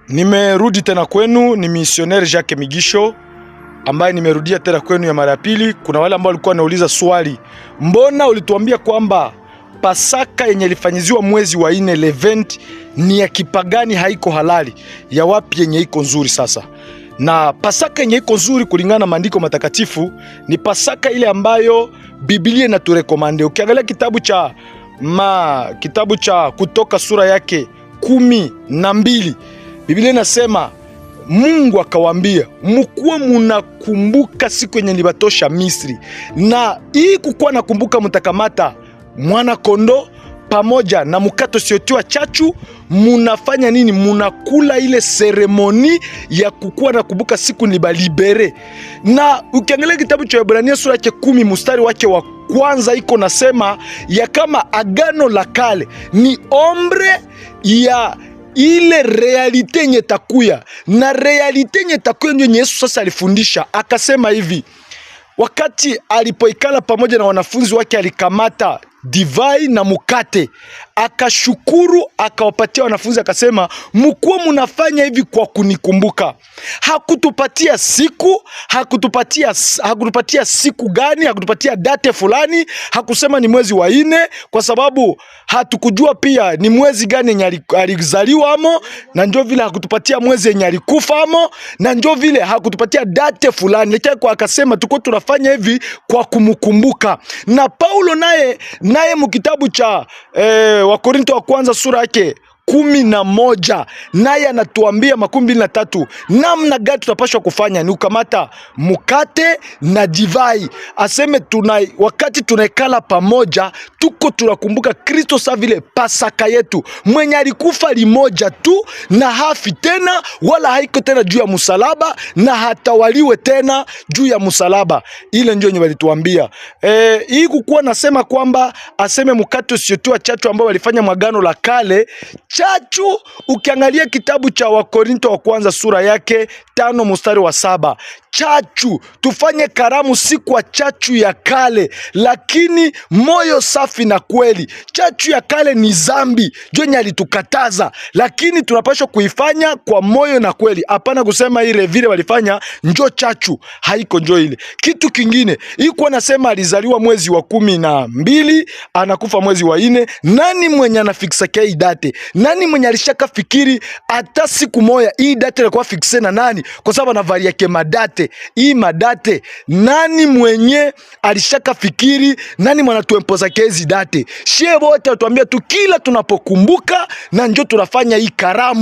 Nimerudi tena kwenu, ni missionnaire Jacques Migisho ambaye nimerudia tena kwenu ya mara pili. Kuna wale ambao walikuwa wanauliza swali, mbona ulituambia kwamba Pasaka yenye ilifanyiziwa mwezi wa 4 Levent ni ya kipagani, haiko halali? Ya wapi yenye iko nzuri sasa? Na Pasaka yenye iko nzuri kulingana na maandiko matakatifu ni Pasaka ile ambayo Biblia inaturekomande. Ukiangalia kitabu cha Kutoka sura yake 12, Biblia inasema Mungu akawaambia, mkuwe munakumbuka siku yenye nilibatosha Misri, na hii kukuwa nakumbuka mtakamata mwana kondo pamoja na mkato siotiwa chachu. Munafanya nini? Munakula ile seremoni ya kukuwa nakumbuka siku nilibalibere. Na ukiangalia kitabu cha Waebrania sura yake 10 mstari wake wa kwanza iko nasema ya kama agano la kale ni ombre ya ile realite nye takuya, na realite nye takuya ndio Yesu sasa alifundisha. Akasema hivi, wakati alipoikala pamoja na wanafunzi wake, alikamata divai na mukate, akashukuru, akawapatia wanafunzi, akasema mkuwe munafanya hivi kwa kunikumbuka. Hakutupatia siku, hakutupatia siku gani, hakutupatia date fulani, hakusema ni mwezi wa 4 kwa sababu hatukujua pia ni mwezi gani yenye alizaliwa amo, na ndio vile hakutupatia mwezi yenye alikufa amo, na ndio vile hakutupatia date fulani, lakini kwa akasema tuko tunafanya hivi kwa kumkumbuka. Na Paulo naye mkitabu cha Wakorinto wa kwanza sura yake 11 naye anatuambia 23 namna gani tutapaswa kufanya, ni ukamata mukate na divai. Aseme wakati tunaikala pamoja tuko tunakumbuka Kristo sa vile Pasaka yetu mwenye alikufa limoja tu, na hafi tena wala haiko tena juu ya msalaba, na hatawaliwe tena juu ya msalaba. Ile ndio yenye walituambia. Hii kukuwa nasema kwamba aseme mukate usiotiwa chachu ambao walifanya mwagano la kale. Chachu, ukiangalia kitabu cha Wakorinto wa kwanza sura yake 5 mstari wa 7, chachu, tufanye karamu si kwa chachu ya kale, lakini moyo safi na kweli. Chachu ya kale ni zambi, jonye alitukataza, lakini tunapaswa kuifanya kwa moyo na kweli. Hapana kusema ile vile walifanya njo chachu, haiko njo ile. Kitu kingine, iko nasema alizaliwa mwezi wa 12, anakufa mwezi wa 4. Nani mwenye anafikisa hii date? Nani mwenye alishaka fikiri hata siku moja hii date ilikuwa fikse na nani? Kwa sababu anavalia ke madate. Hii madate nani mwenye alishaka fikiri? Nani mwana tuempoza kezi date? Shie wote atuambia tu kila tunapokumbuka, na njo tunafanya hii karamu.